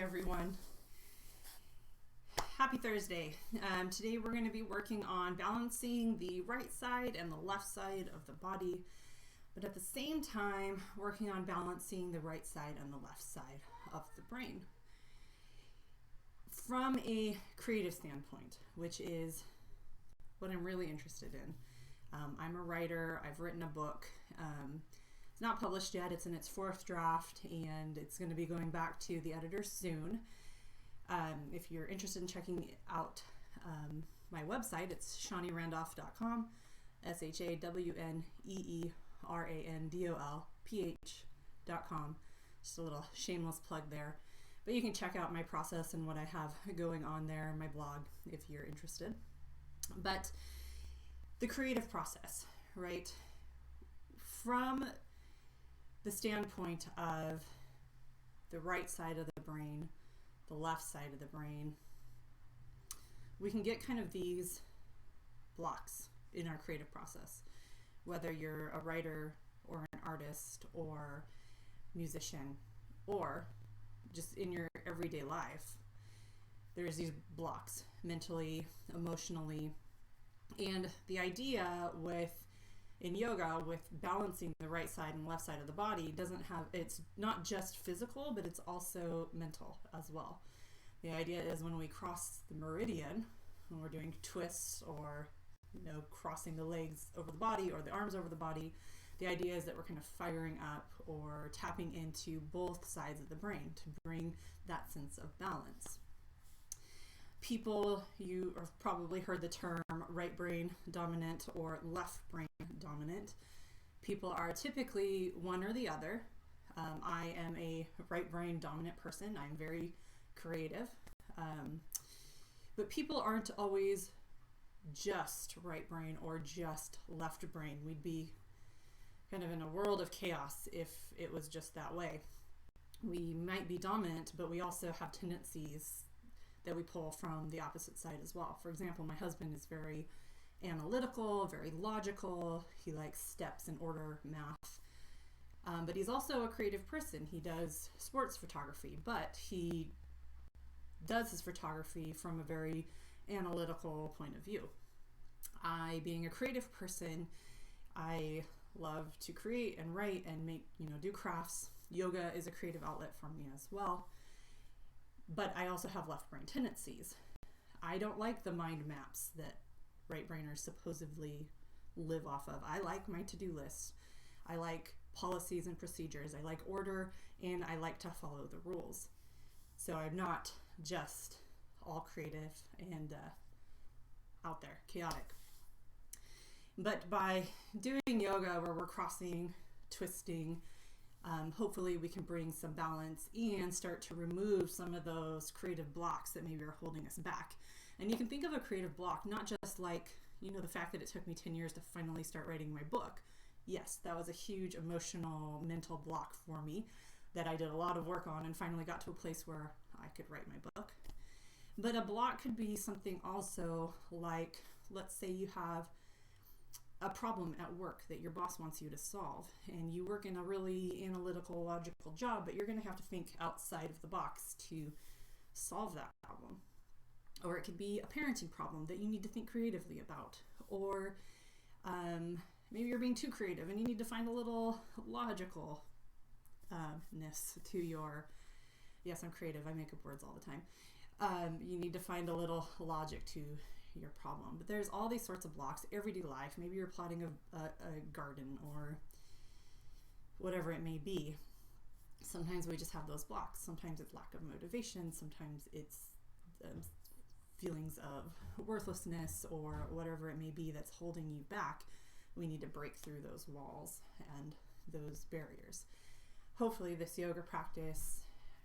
everyone. Happy Thursday. Today we're going to be working on balancing the right side and the left side of the body, but at the same time working on balancing the right side and the left side of the brain from a creative standpoint, which is what I'm really interested in. I'm a writer. I've written a book. It's not published yet. It's in its fourth draft, and it's going to be going back to the editor soon. If you're interested in checking out my website, it's shawneerandolph.com, SHAWNEERANDOLPH.com. Just a little shameless plug there. But you can check out my process and what I have going on there in my blog if you're interested. But the creative process, right? From the standpoint of the right side of the brain, the left side of the brain, we can get kind of these blocks in our creative process, whether you're a writer or an artist or musician or just in your everyday life. There's these blocks mentally, emotionally, and the idea in yoga with balancing the right side and left side of the body it's not just physical, but it's also mental as well. The idea is when we cross the meridian, when we're doing twists or crossing the legs over the body or the arms over the body, the idea is that we're kind of firing up or tapping into both sides of the brain to bring that sense of balance. People, you have probably heard the term right brain dominant or left brain dominant. People are typically one or the other. I am a right brain dominant person. I'm very creative. But people aren't always just right brain or just left brain. We'd be kind of in a world of chaos if it was just that way. We might be dominant, but we also have tendencies that we pull from the opposite side as well. For example, my husband is very analytical, very logical. He likes steps and order, math. But he's also a creative person. He does sports photography, but he does his photography from a very analytical point of view. I, being a creative person, I love to create and write and make, do crafts. Yoga is a creative outlet for me as well. But I also have left brain tendencies. I don't like the mind maps that right brainers supposedly live off of. I like my to-do list. I like policies and procedures. I like order, and I like to follow the rules. So I'm not just all creative and out there, chaotic. But by doing yoga where we're crossing, twisting, hopefully we can bring some balance and start to remove some of those creative blocks that maybe are holding us back. And you can think of a creative block, not just like, the fact that it took me 10 years to finally start writing my book. Yes, that was a huge emotional, mental block for me that I did a lot of work on and finally got to a place where I could write my book. But a block could be something also like, let's say you have a problem at work that your boss wants you to solve, and you work in a really analytical, logical job, but you're going to have to think outside of the box to solve that problem. Or it could be a parenting problem that you need to think creatively about. Or maybe you're being too creative and you need to find a little logicalness to your, yes, I'm creative, I make up words all the time. You need to find a little logic to your problem. But there's all these sorts of blocks, everyday life. Maybe you're plotting a garden or whatever it may be. Sometimes we just have those blocks. Sometimes it's lack of motivation. Sometimes it's feelings of worthlessness or whatever it may be that's holding you back. We need to break through those walls and those barriers. Hopefully this yoga practice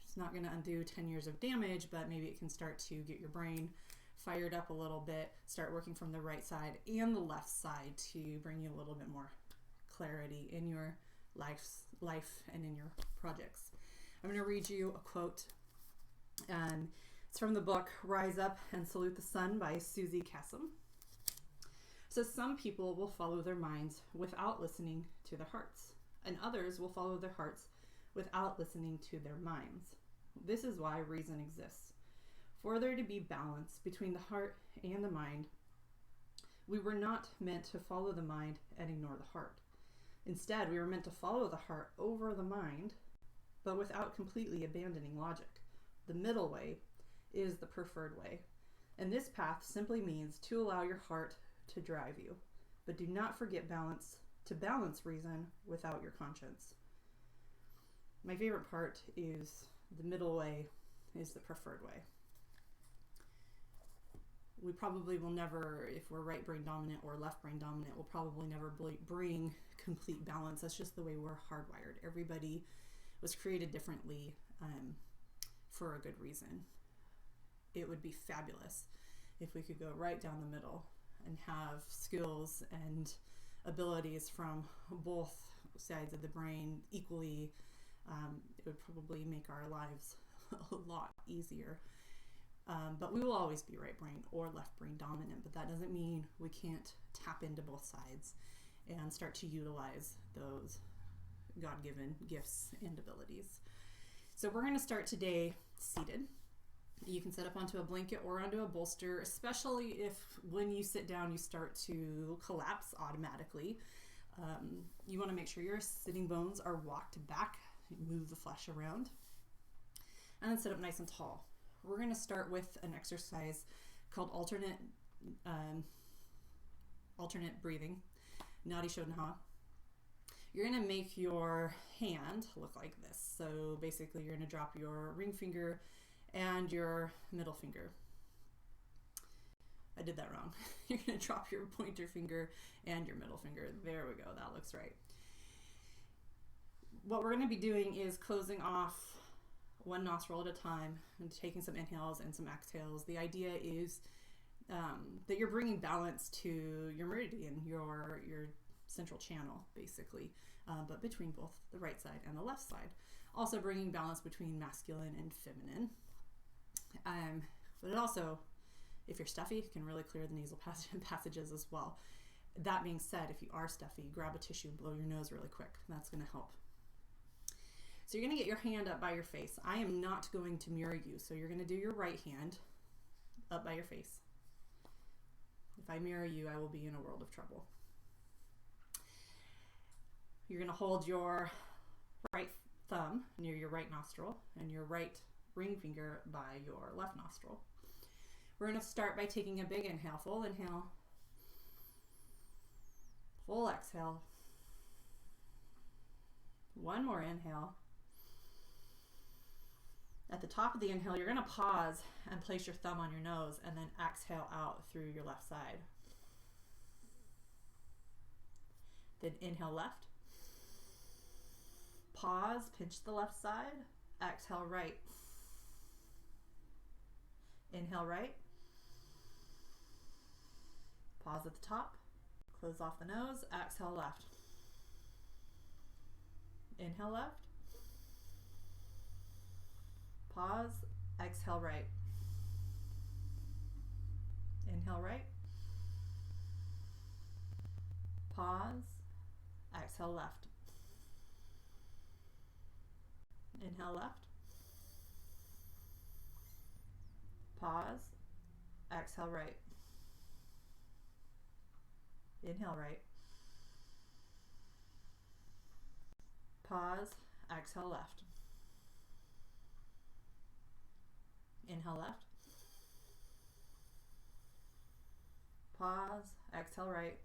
is not going to undo 10 years of damage, but maybe it can start to get your brain fired up a little bit, start working from the right side and the left side to bring you a little bit more clarity in your life and in your projects. I'm going to read you a quote. It's from the book Rise Up and Salute the Sun by Susie Kassem. It says, some people will follow their minds without listening to their hearts, and others will follow their hearts without listening to their minds. This is why reason exists. For there to be balance between the heart and the mind, we were not meant to follow the mind and ignore the heart. Instead, we were meant to follow the heart over the mind, but without completely abandoning logic. The middle way is the preferred way. And this path simply means to allow your heart to drive you, but do not forget to balance reason without your conscience. My favorite part is the middle way is the preferred way. We probably will never, if we're right brain dominant or left brain dominant, we'll probably never bring complete balance. That's just the way we're hardwired. Everybody was created differently for a good reason. It would be fabulous if we could go right down the middle and have skills and abilities from both sides of the brain equally. It would probably make our lives a lot easier. But we will always be right brain or left brain dominant, but that doesn't mean we can't tap into both sides and start to utilize those God-given gifts and abilities. So we're going to start today seated. You can sit up onto a blanket or onto a bolster, especially if when you sit down you start to collapse automatically. You want to make sure your sitting bones are walked back, move the flesh around, and then sit up nice and tall. We're going to start with an exercise called alternate breathing, Nadi Shodhana. You're going to make your hand look like this. So basically you're going to drop your ring finger and your middle finger. I did that wrong. You're going to drop your pointer finger and your middle finger. There we go. That looks right. What we're going to be doing is closing off one nostril at a time and taking some inhales and some exhales. The idea is that you're bringing balance to your meridian, your central channel, basically, but between both the right side and the left side. Also bringing balance between masculine and feminine. But it also, if you're stuffy, can really clear the nasal passages as well. That being said, if you are stuffy, grab a tissue, blow your nose really quick. That's going to help. So you're going to get your hand up by your face. I am not going to mirror you, so you're going to do your right hand up by your face. If I mirror you, I will be in a world of trouble. You're going to hold your right thumb near your right nostril and your right ring finger by your left nostril. We're going to start by taking a big inhale, full inhale, full exhale, one more inhale. At the top of the inhale, you're going to pause and place your thumb on your nose and then exhale out through your left side. Then inhale left. Pause, pinch the left side. Exhale right. Inhale right. Pause at the top. Close off the nose. Exhale left. Inhale left. Pause. Exhale right. Inhale right. Pause. Exhale left. Inhale left. Pause. Exhale right. Inhale right. Pause. Exhale left. Inhale left. Pause. Exhale right.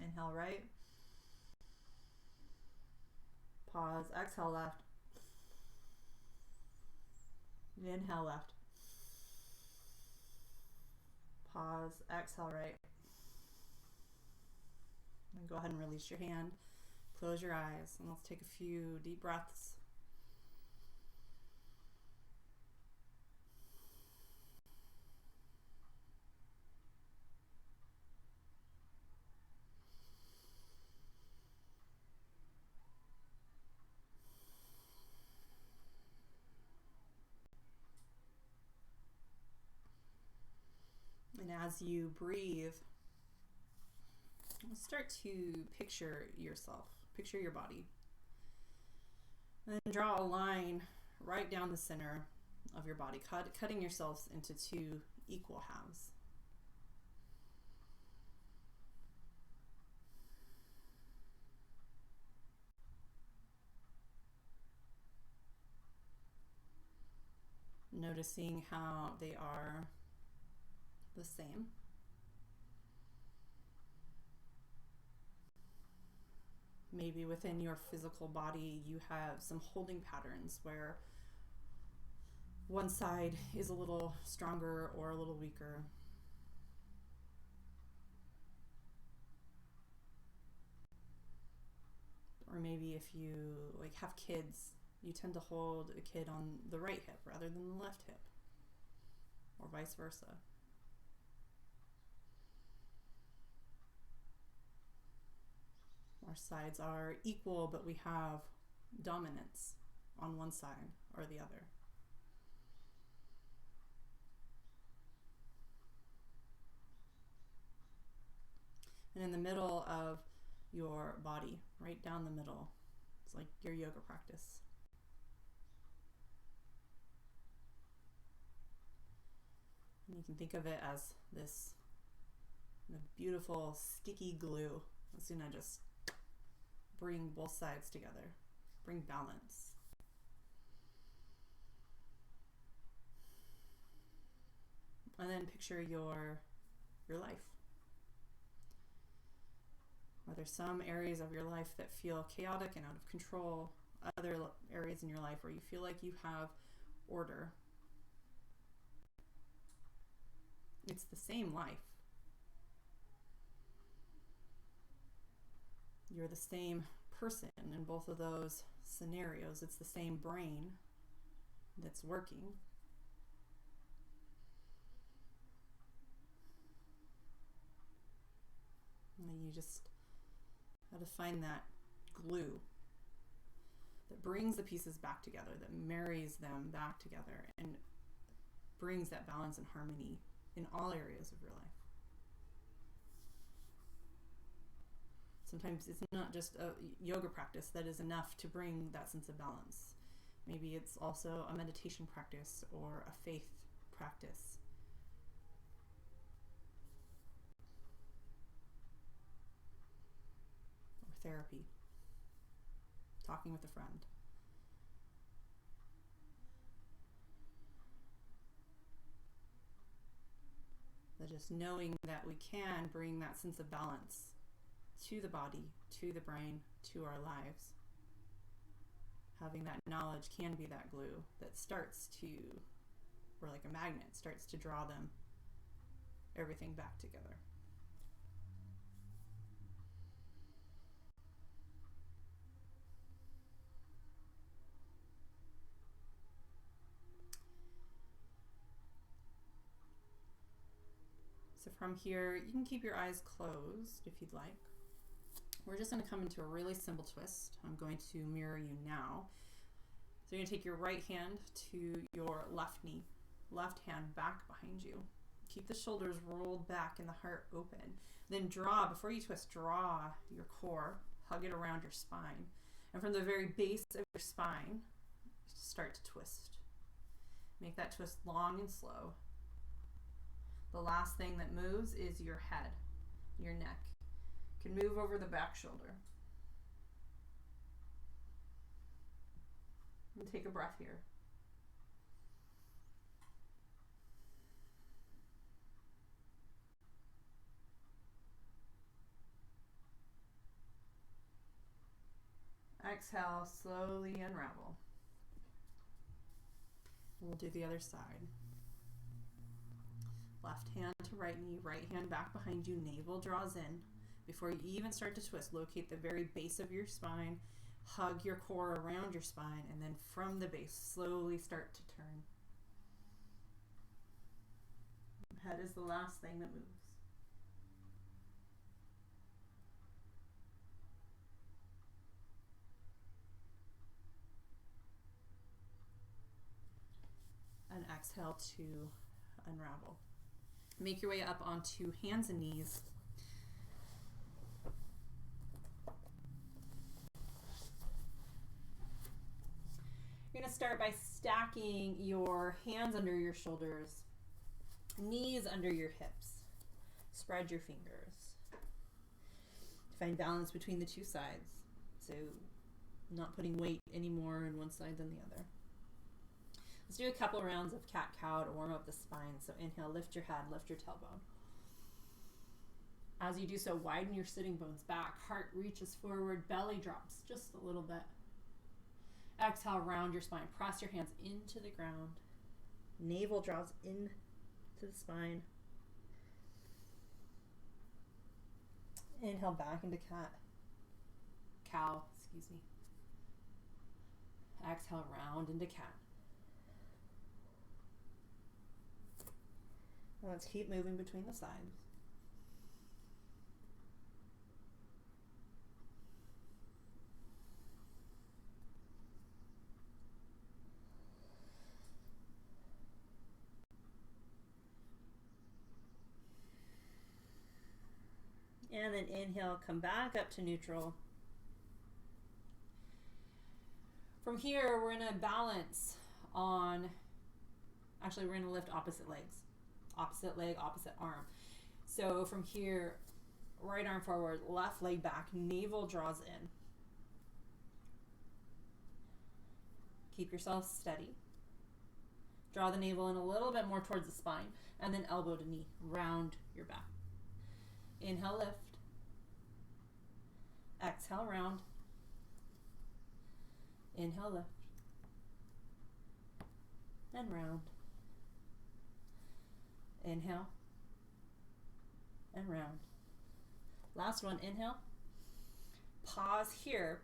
Inhale right. Pause. Exhale left. Inhale left. Pause. Exhale right. And go ahead and release your hand. Close your eyes and let's take a few deep breaths. And as you breathe, start to picture yourself, picture your body. And then draw a line right down the center of your body, cutting yourselves into two equal halves. Noticing how they are the same. Maybe within your physical body you have some holding patterns where one side is a little stronger or a little weaker. Or maybe if you have kids, you tend to hold a kid on the right hip rather than the left hip, or vice versa. Our sides are equal, but we have dominance on one side or the other. And in the middle of your body, right down the middle, it's like your yoga practice. And you can think of it as this beautiful sticky glue that's going to just bring both sides together, bring balance. And then picture your life. Are there some areas of your life that feel chaotic and out of control? Other areas in your life where you feel like you have order? It's the same life. You're the same person in both of those scenarios. It's the same brain that's working. And you just got to find that glue that brings the pieces back together, that marries them back together, and brings that balance and harmony in all areas of your life. Sometimes it's not just a yoga practice that is enough to bring that sense of balance. Maybe it's also a meditation practice or a faith practice. Or therapy. Talking with a friend. But just knowing that we can bring that sense of balance to the body, to the brain, to our lives. Having that knowledge can be that glue that starts to, or like a magnet, starts to draw them, everything back together. So from here, you can keep your eyes closed if you'd like. We're just going to come into a really simple twist. I'm going to mirror you now. So you're going to take your right hand to your left knee, left hand back behind you. Keep the shoulders rolled back and the heart open. Then draw, before you twist, draw your core, hug it around your spine. And from the very base of your spine, start to twist. Make that twist long and slow. The last thing that moves is your head, your neck. You can move over the back shoulder. And take a breath here. Exhale, slowly unravel. We'll do the other side. Left hand to right knee, right hand back behind you, navel draws in. Before you even start to twist, locate the very base of your spine, hug your core around your spine, and then from the base, slowly start to turn. Head is the last thing that moves. And exhale to unravel. Make your way up onto hands and knees. You're going to start by stacking your hands under your shoulders, knees under your hips. Spread your fingers. Find balance between the two sides. So not putting weight any more on one side than the other. Let's do a couple rounds of cat-cow to warm up the spine. So inhale, lift your head, lift your tailbone. As you do so, widen your sitting bones back. Heart reaches forward, belly drops just a little bit. Exhale, round your spine. Press your hands into the ground. Navel draws into the spine. Inhale back into cow. Exhale, round into cat. And let's keep moving between the sides. And then inhale, come back up to neutral. From here, we're going to balance on, actually we're going to lift opposite legs. Opposite leg, opposite arm. So from here, right arm forward, left leg back, navel draws in. Keep yourself steady. Draw the navel in a little bit more towards the spine, and then elbow to knee, round your back. Inhale, lift. Exhale, round. Inhale, lift. And round. Inhale. And round. Last one, inhale. Pause here.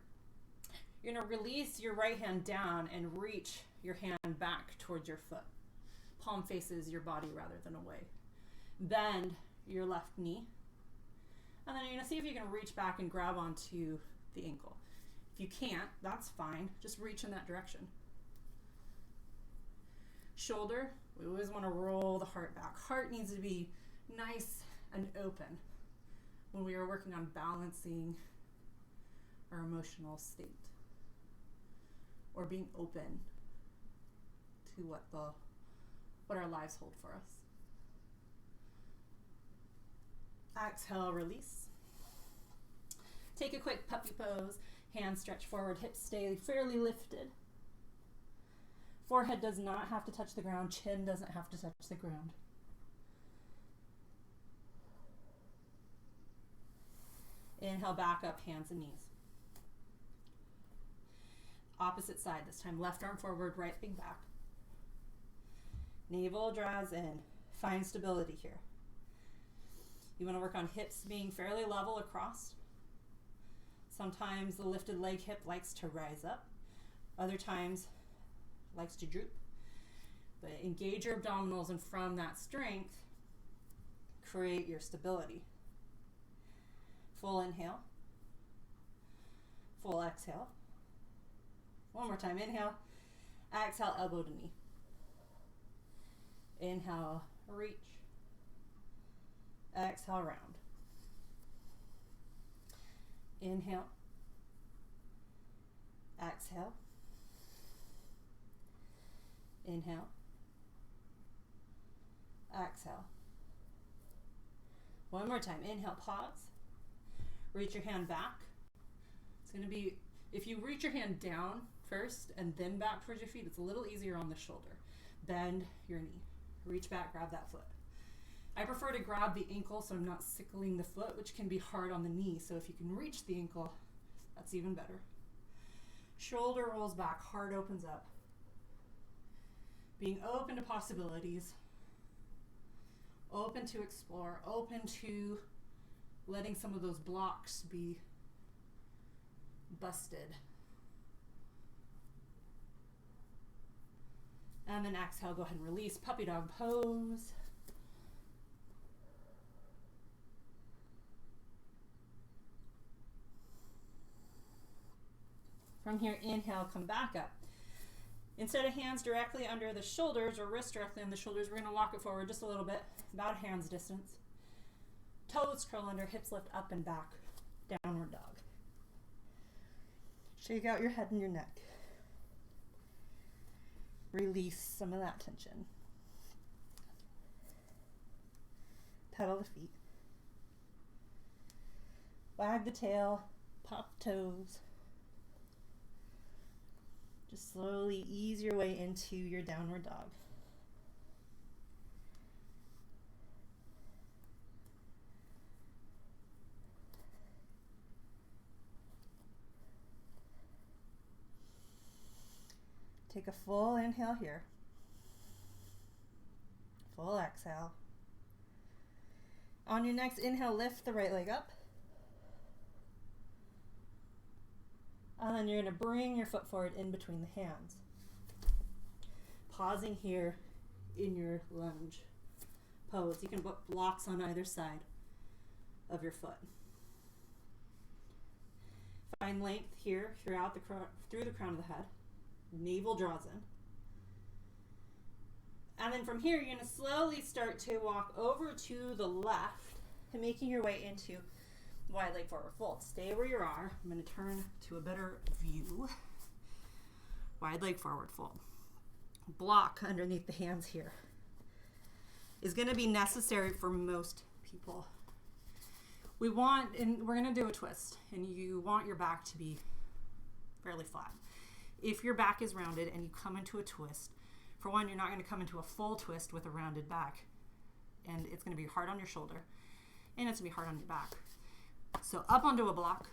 You're going to release your right hand down and reach your hand back towards your foot. Palm faces your body rather than away. Bend your left knee. And then you're going to see if you can reach back and grab onto the ankle. If you can't, that's fine. Just reach in that direction. Shoulder, we always want to roll the heart back. Heart needs to be nice and open when we are working on balancing our emotional state or being open to what our lives hold for us. Exhale, release. Take a quick puppy pose. Hands stretch forward, hips stay fairly lifted. Forehead does not have to touch the ground. Chin doesn't have to touch the ground. Inhale, back up, hands and knees. Opposite side this time. Left arm forward, right leg back. Navel draws in. Find stability here. You want to work on hips being fairly level across. Sometimes the lifted leg hip likes to rise up. Other times likes to droop. But engage your abdominals, and from that strength, create your stability. Full inhale. Full exhale. One more time, inhale. Exhale, elbow to knee. Inhale, reach. Exhale, round. Inhale. Exhale. Inhale. Exhale. One more time. Inhale, pause. Reach your hand back. It's going to be, if you reach your hand down first and then back towards your feet, it's a little easier on the shoulder. Bend your knee. Reach back, grab that foot. I prefer to grab the ankle so I'm not sickling the foot, which can be hard on the knee. So if you can reach the ankle, that's even better. Shoulder rolls back, heart opens up. Being open to possibilities, open to explore, open to letting some of those blocks be busted. And then exhale, go ahead and release, puppy dog pose. From here, inhale, come back up. Instead of hands directly under the shoulders or wrists directly on the shoulders, we're going to walk it forward just a little bit, about a hand's distance. Toes curl under, hips lift up and back, downward dog. Shake out your head and your neck. release some of that tension. Pedal the feet. Wag the tail, pop toes. Just slowly ease your way into your downward dog. Take a full inhale here. Full exhale. On your next inhale, lift the right leg up. And then you're going to bring your foot forward in between the hands. Pausing here in your lunge pose. You can put blocks on either side of your foot. Find length here through the crown of the head. Navel draws in. And then from here, you're going to slowly start to walk over to the left and making your way into wide leg forward fold. Stay where you are. I'm going to turn to a better view. Wide leg forward fold. Block underneath the hands here is going to be necessary for most people. We're going to do a twist, and you want your back to be fairly flat. If your back is rounded and you come into a twist, for one, you're not going to come into a full twist with a rounded back, and it's going to be hard on your shoulder, and it's going to be hard on your back. So up onto a block.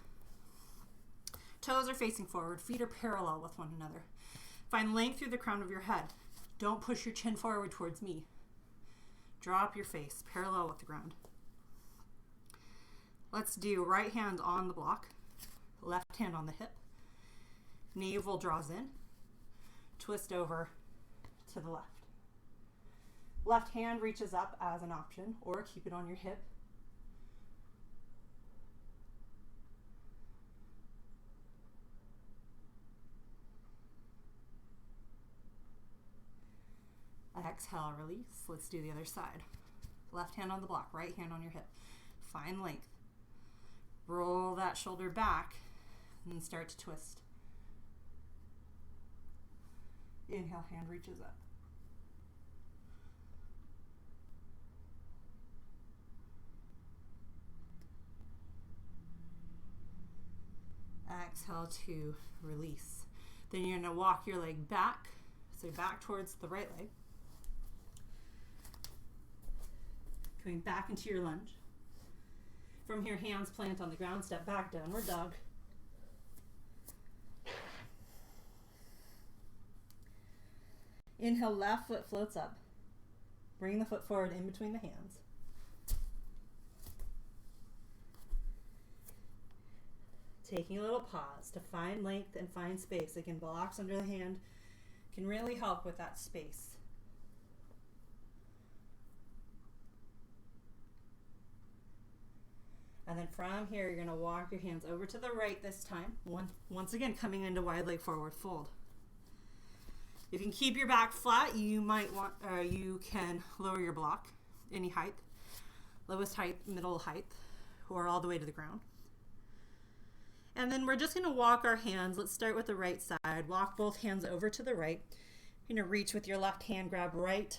Toes are facing forward. Feet are parallel with one another. Find length through the crown of your head. Don't push your chin forward towards me. Drop your face parallel with the ground. Let's do right hand on the block, left hand on the hip. Navel draws in. Twist over to the left. Left hand reaches up as an option, or keep it on your hip. Exhale, release. Let's do the other side. Left hand on the block, right hand on your hip. Find length. Roll that shoulder back and start to twist. Inhale, hand reaches up. Exhale to release. Then you're going to walk your leg back, so back towards the right leg. Coming back into your lunge. From here, hands plant on the ground, step back, downward dog. Inhale, left foot floats up. Bring the foot forward in between the hands. Taking a little pause to find length and find space. Again, blocks under the hand can really help with that space. And then from here, you're going to walk your hands over to the right this time. Once again, coming into wide leg forward fold. If you can keep your back flat, you can lower your block any height, lowest height, middle height, or all the way to the ground. And then we're just going to walk our hands. Let's start with the right side. Walk both hands over to the right. You're going to reach with your left hand, grab right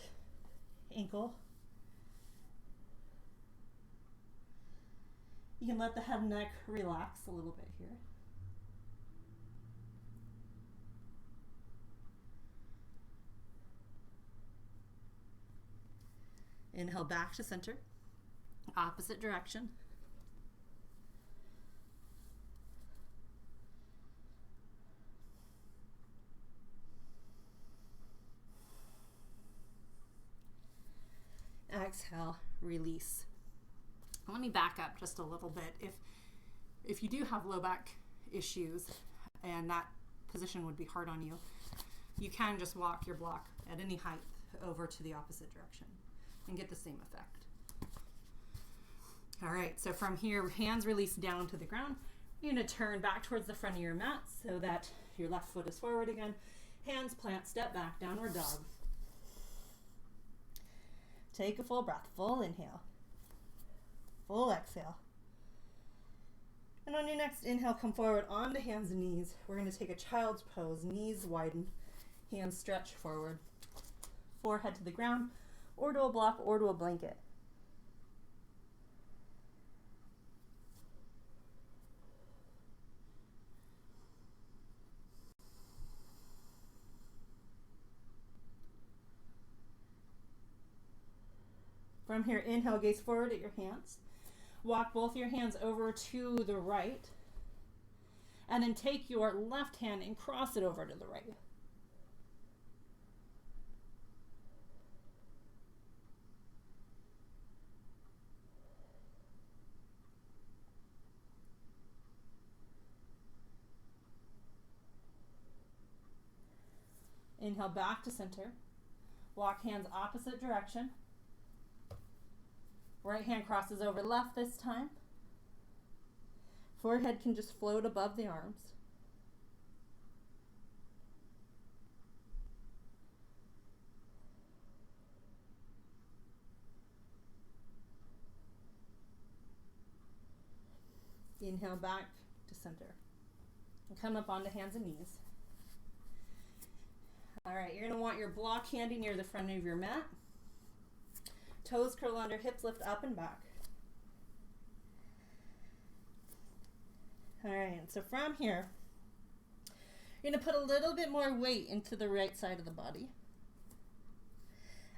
ankle. You can let the head and neck relax a little bit here. Inhale back to center, opposite direction. Exhale, release. Let me back up just a little bit. If you do have low back issues and that position would be hard on you, you can just walk your block at any height over to the opposite direction and get the same effect. All right, so from here, hands release down to the ground. You're going to turn back towards the front of your mat so that your left foot is forward again. Hands plant, step back, downward dog. Take a full breath, full inhale. Full exhale. And on your next inhale, come forward onto hands and knees. We're going to take a child's pose. Knees widen, Hands stretch forward. Forehead to the ground, or to a block, or to a blanket. From here, inhale, gaze forward at your hands. Walk both your hands over to the right. And then take your left hand and cross it over to the right. Inhale back to center. Walk hands opposite direction. Right hand crosses over left this time. Forehead can just float above the arms. Inhale back to center. And come up onto hands and knees. All right, you're going to want your block handy near the front of your mat. Toes curl under, hips lift up and back. All right, so from here, you're going to put a little bit more weight into the right side of the body.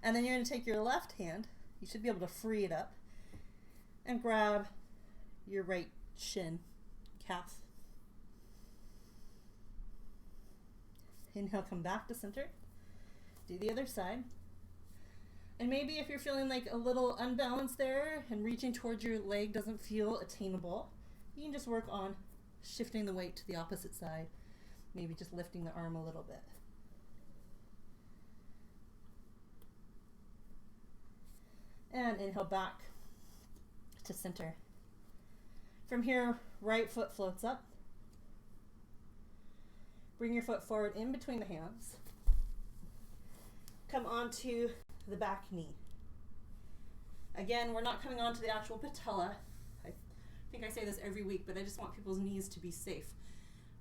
And then you're going to take your left hand, you should be able to free it up, and grab your right shin, calf. Inhale, come back to center. Do the other side. And maybe if you're feeling like a little unbalanced there and reaching towards your leg doesn't feel attainable, you can just work on shifting the weight to the opposite side. Maybe just lifting the arm a little bit. And inhale back to center. From here, right foot floats up. Bring your foot forward in between the hands. Come onto the back knee. Again, we're not coming onto the actual patella. I think I say this every week, but I just want people's knees to be safe.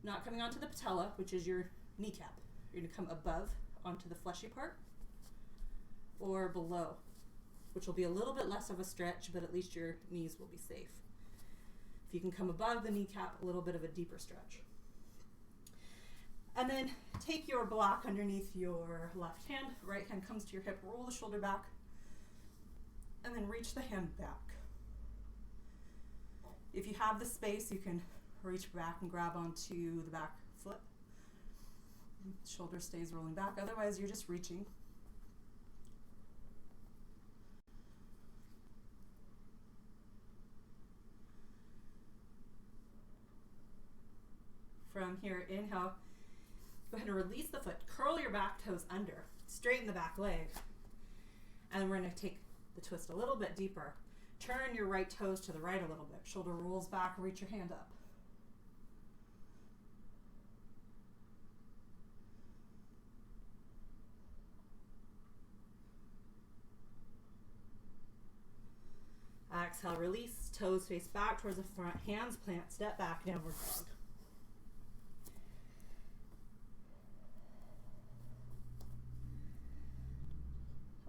Not coming onto the patella, which is your kneecap. You're going to come above onto the fleshy part, or below, which will be a little bit less of a stretch, but at least your knees will be safe. If you can come above the kneecap, a little bit of a deeper stretch. And then take your block underneath your left hand. Right hand comes to your hip, roll the shoulder back, and then reach the hand back. If you have the space, you can reach back and grab onto the back foot. Shoulder stays rolling back. Otherwise, you're just reaching. From here, inhale. Go ahead and release the foot. Curl your back toes under. Straighten the back leg. And then we're going to take the twist a little bit deeper. Turn your right toes to the right a little bit. Shoulder rolls back. Reach your hand up. Exhale, release. Toes face back towards the front. Hands plant. Step back, downward dog.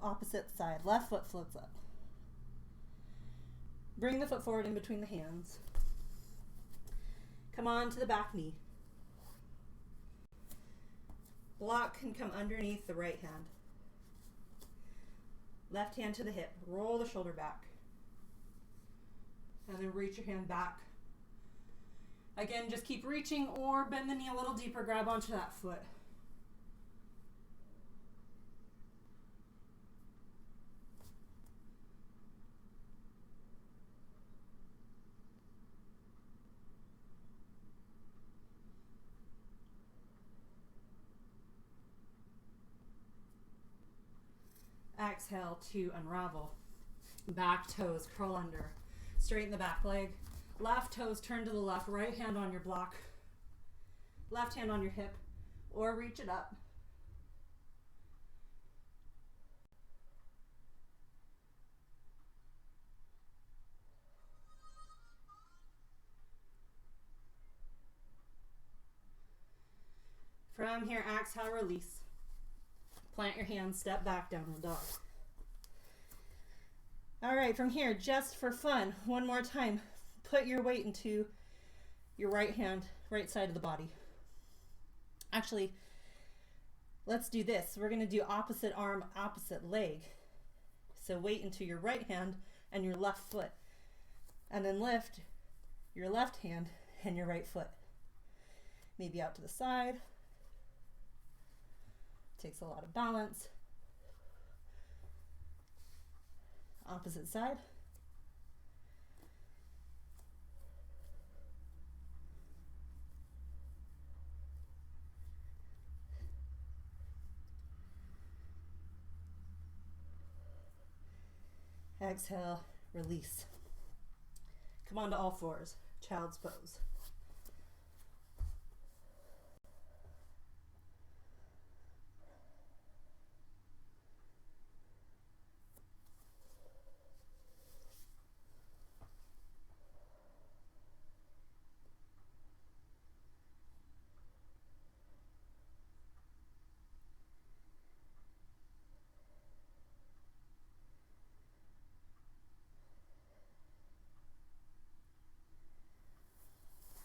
Opposite side, left foot floats up. Bring the foot forward in between the hands. Come on to the back knee. Block can come underneath the right hand. Left hand to the hip. Roll the shoulder back. And then reach your hand back. Again, just keep reaching or bend the knee a little deeper. Grab onto that foot. Exhale to unravel. Back toes curl under. Straighten the back leg. Left toes turn to the left. Right hand on your block. Left hand on your hip. Or reach it up. From here, exhale, release. Plant your hands, step back, downward dog. All right, from here, just for fun, one more time, put your weight into your right hand, right side of the body. Actually, let's do this. We're going to do opposite arm, opposite leg. So weight into your right hand and your left foot. And then lift your left hand and your right foot. Maybe out to the side. Takes a lot of balance. Opposite side. Exhale, release. Come on to all fours, child's pose.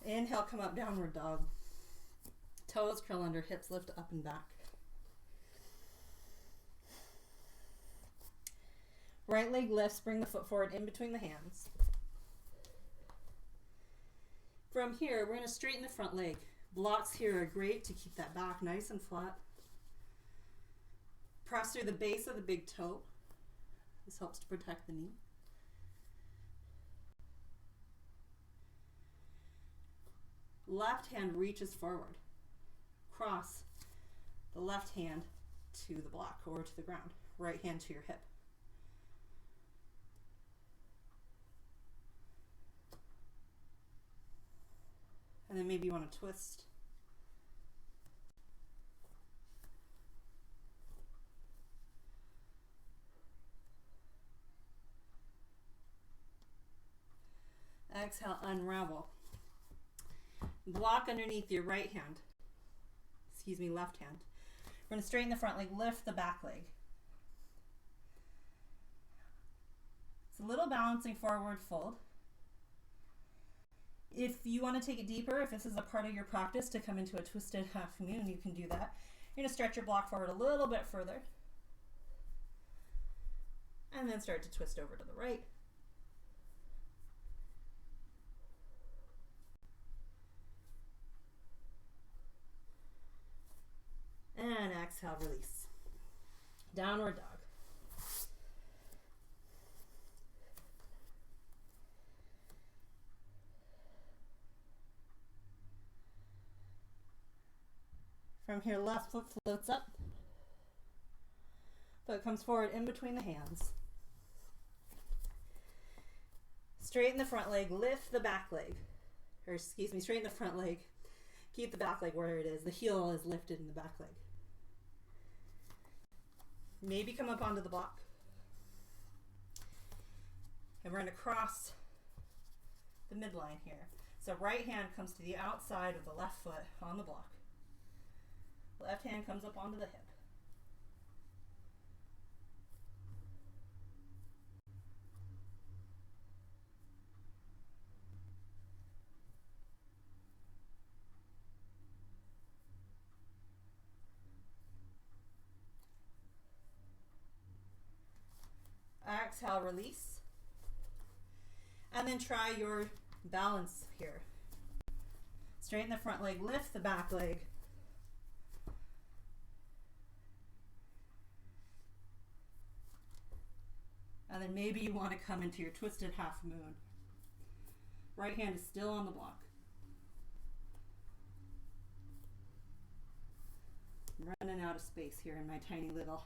Inhale, come up, downward dog. Toes curl under, hips lift up and back. Right leg lifts, bring the foot forward in between the hands. From here, we're going to straighten the front leg. Blocks here are great to keep that back nice and flat. Press through the base of the big toe. This helps to protect the knee. Left hand reaches forward. Cross the left hand to the block or to the ground. Right hand to your hip. And then maybe you want to twist. Exhale, unravel. Block underneath your right hand. Left hand. We're going to straighten the front leg, lift the back leg. It's a little balancing forward fold. If you want to take it deeper, if this is a part of your practice to come into a twisted half moon, you can do that. You're going to stretch your block forward a little bit further. And then start to twist over to the right. And exhale, release. Downward dog. From here, left foot floats up. Foot comes forward in between the hands. Straighten the front leg, lift the back leg. Straighten the front leg. Keep the back leg where it is. The heel is lifted in the back leg. Maybe come up onto the block. And we're going to cross the midline here. So right hand comes to the outside of the left foot on the block. Left hand comes up onto the hip. Exhale, release. And then try your balance here. Straighten the front leg, lift the back leg. And then maybe you want to come into your twisted half moon. Right hand is still on the block. I'm running out of space here in my tiny little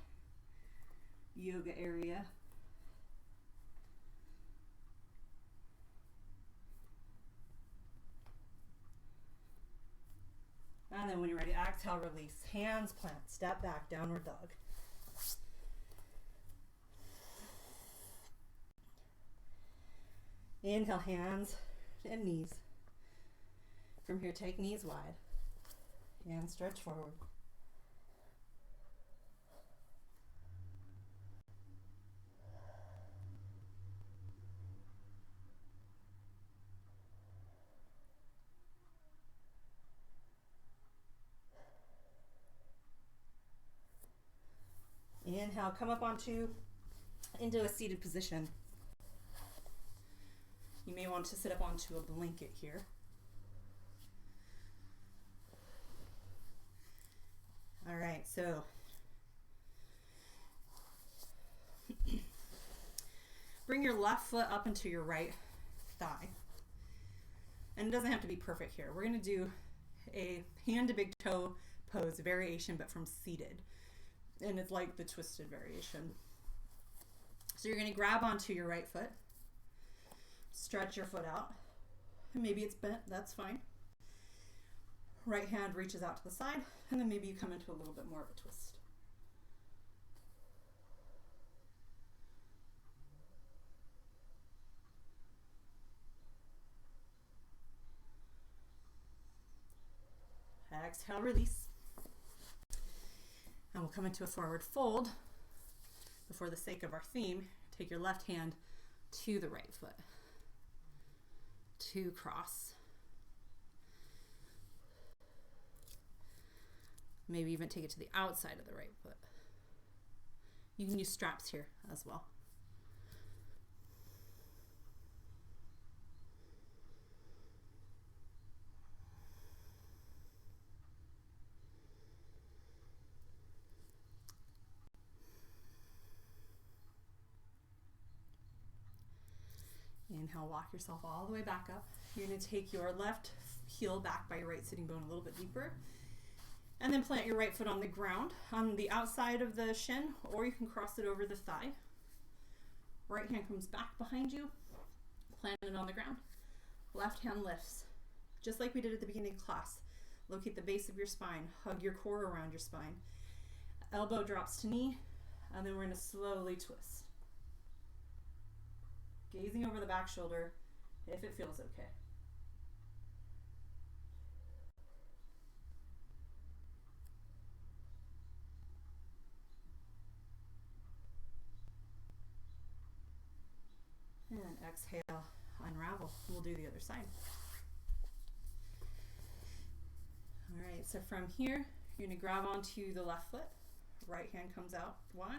yoga area. And then when you're ready, exhale, release. Hands plant, step back, downward dog. Inhale, hands and knees. From here, take knees wide. Hands stretch forward. Inhale, come up into a seated position. You may want to sit up onto a blanket here. All right, so bring your left foot up into your right thigh. And it doesn't have to be perfect here. We're going to do a hand to big toe pose variation, but from seated. And it's like the twisted variation. So you're going to grab onto your right foot, stretch your foot out. Maybe it's bent, that's fine. Right hand reaches out to the side, and then maybe you come into a little bit more of a twist. Exhale, release. And we'll come into a forward fold. But for the sake of our theme, take your left hand to the right foot. To cross. Maybe even take it to the outside of the right foot. You can use straps here as well. Inhale, walk yourself all the way back up. You're going to take your left heel back by your right sitting bone a little bit deeper. And then plant your right foot on the ground, on the outside of the shin, or you can cross it over the thigh. Right hand comes back behind you, plant it on the ground. Left hand lifts. Just like we did at the beginning of class. Locate the base of your spine, hug your core around your spine. Elbow drops to knee, and then we're going to slowly twist. Gazing over the back shoulder if it feels okay. And exhale, unravel. We'll do the other side. All right, so from here, you're going to grab onto the left foot. Right hand comes out. One.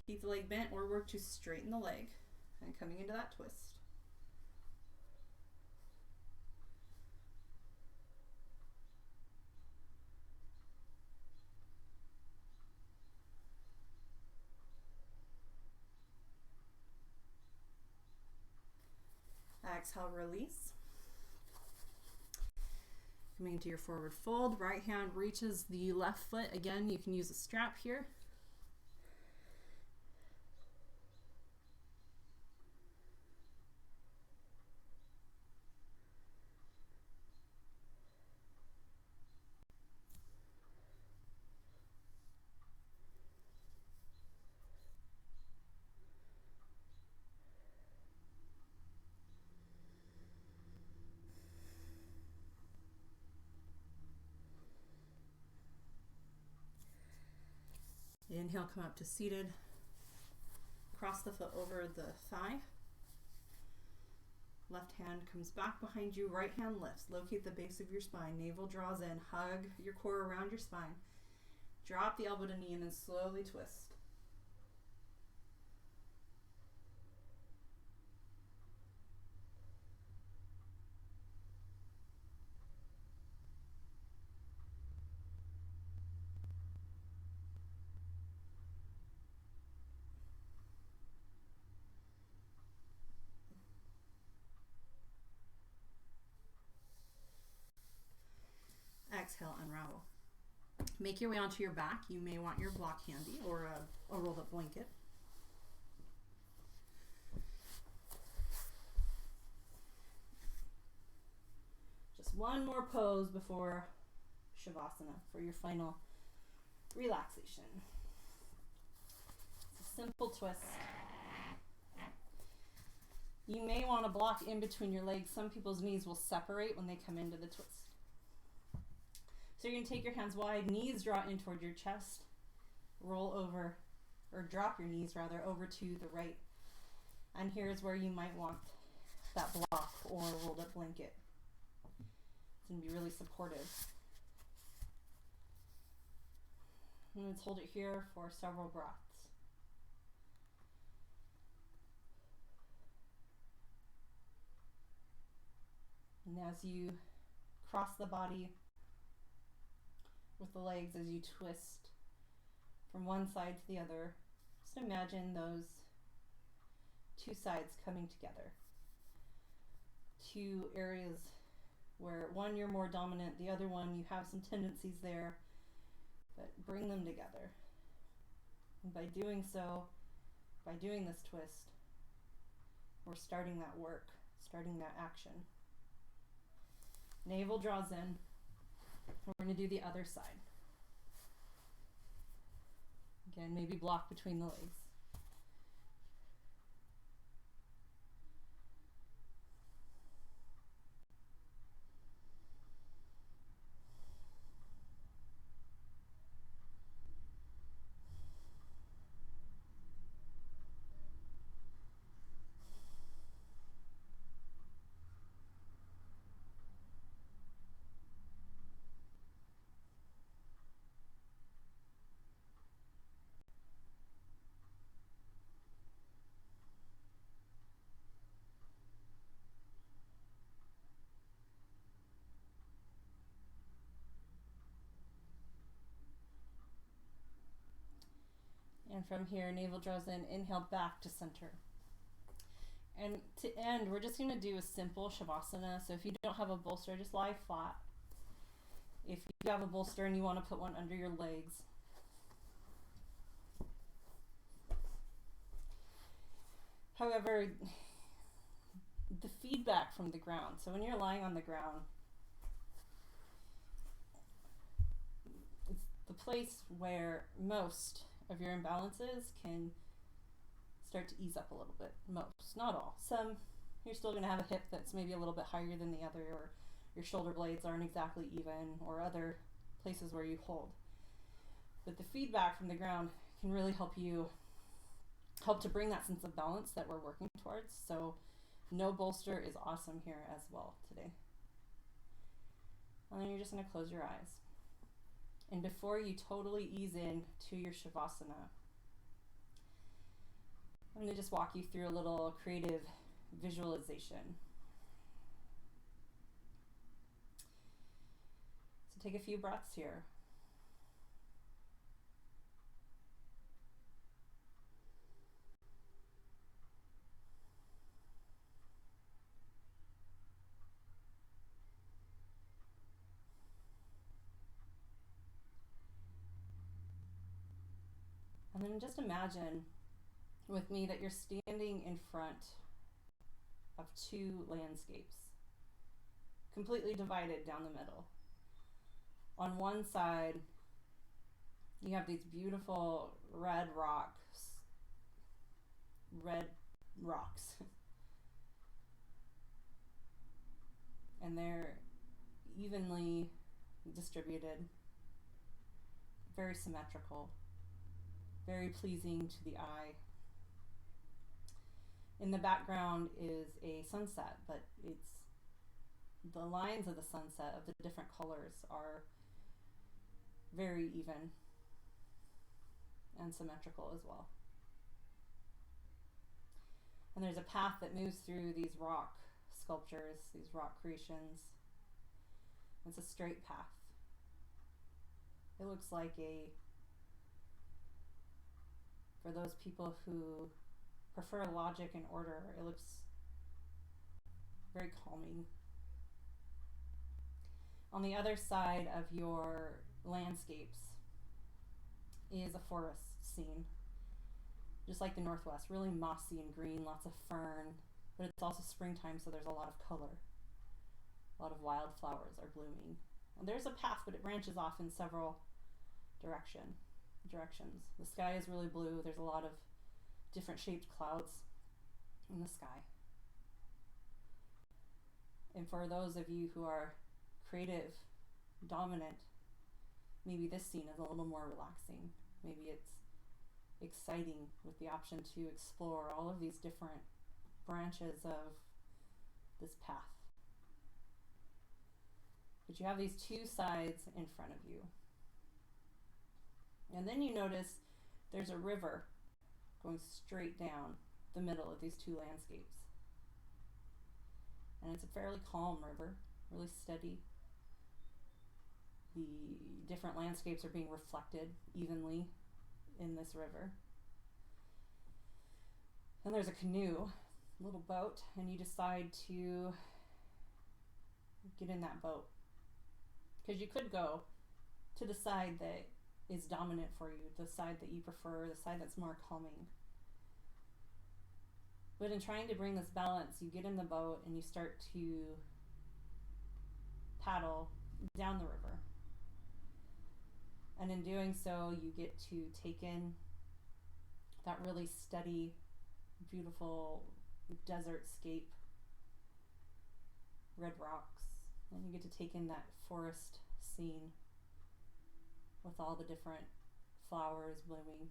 Keep the leg bent or work to straighten the leg. And coming into that twist. Exhale, release. Coming into your forward fold, right hand reaches the left foot. Again, you can use a strap here. Inhale, come up to seated. Cross the foot over the thigh. Left hand comes back behind you. Right hand lifts. Locate the base of your spine. Navel draws in. Hug your core around your spine. Drop the elbow to knee and then slowly twist. Exhale, unravel. Make your way onto your back. You may want your block handy or a rolled up blanket. Just one more pose before Shavasana for your final relaxation. It's a simple twist. You may want to block in between your legs. Some people's knees will separate when they come into the twist. So you're going to take your hands wide, knees draw in toward your chest, roll over, or drop your knees rather, over to the right. And here's where you might want that block or rolled up blanket. It's going to be really supportive. And let's hold it here for several breaths. as you cross the body with the legs, as you twist from one side to the other, just imagine those two sides coming together. Two areas where one you're more dominant, the other one you have some tendencies there, but bring them together. And by doing so, by doing this twist, we're starting that work, starting that action. Navel draws in. We're going to do the other side. Again, maybe block between the legs. And from here, navel draws in, inhale back to center. And to end, we're just going to do a simple Shavasana. So if you don't have a bolster, just lie flat. If you have a bolster and you want to put one under your legs. However, the feedback from the ground. So when you're lying on the ground, it's the place where most of your imbalances can start to ease up a little bit. Most, not all. Some, you're still going to have a hip that's maybe a little bit higher than the other, or your shoulder blades aren't exactly even, or other places where you hold. But the feedback from the ground can really help to bring that sense of balance that we're working towards. So no bolster is awesome here as well today. And then you're just going to close your eyes. And before you totally ease in to your Shavasana, I'm going to just walk you through a little creative visualization. So take a few breaths here. And then just imagine with me that you're standing in front of two landscapes, completely divided down the middle. On one side, you have these beautiful red rocks. And they're evenly distributed, very symmetrical, very pleasing to the eye. In the background is a sunset, but it's the lines of the sunset of the different colors are very even and symmetrical as well. And there's a path that moves through these rock sculptures, these rock creations. It's a straight path. It looks like for those people who prefer logic and order, it looks very calming. On the other side of your landscapes is a forest scene, just like the Northwest, really mossy and green, lots of fern, but it's also springtime, so there's a lot of color. A lot of wildflowers are blooming. And there's a path, but it branches off in several directions. The sky is really blue. There's a lot of different shaped clouds in the sky. And for those of you who are creative, dominant, maybe this scene is a little more relaxing. Maybe it's exciting with the option to explore all of these different branches of this path. But you have these two sides in front of you. And then you notice there's a river going straight down the middle of these two landscapes. And it's a fairly calm river. really steady. The different landscapes are being reflected evenly in this river. And there's a canoe, little boat, and you decide to get in that boat. Because you could go to the side that is dominant for you, the side that you prefer, the side that's more calming. But in trying to bring this balance, you get in the boat and you start to paddle down the river. And in doing so, you get to take in that really steady, beautiful desert scape, red rocks, and you get to take in that forest scene with all the different flowers blooming.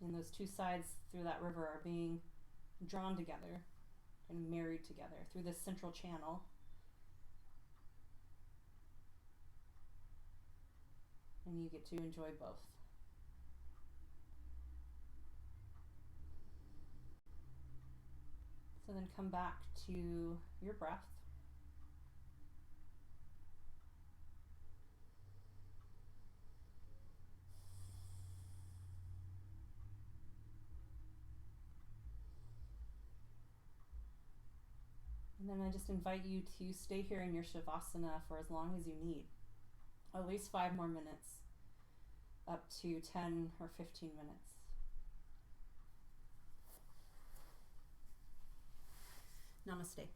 And those two sides through that river are being drawn together and married together through this central channel. And you get to enjoy both. So then come back to your breath. And then I just invite you to stay here in your Shavasana for as long as you need. At least 5 more minutes, up to 10 or 15 minutes. Namaste.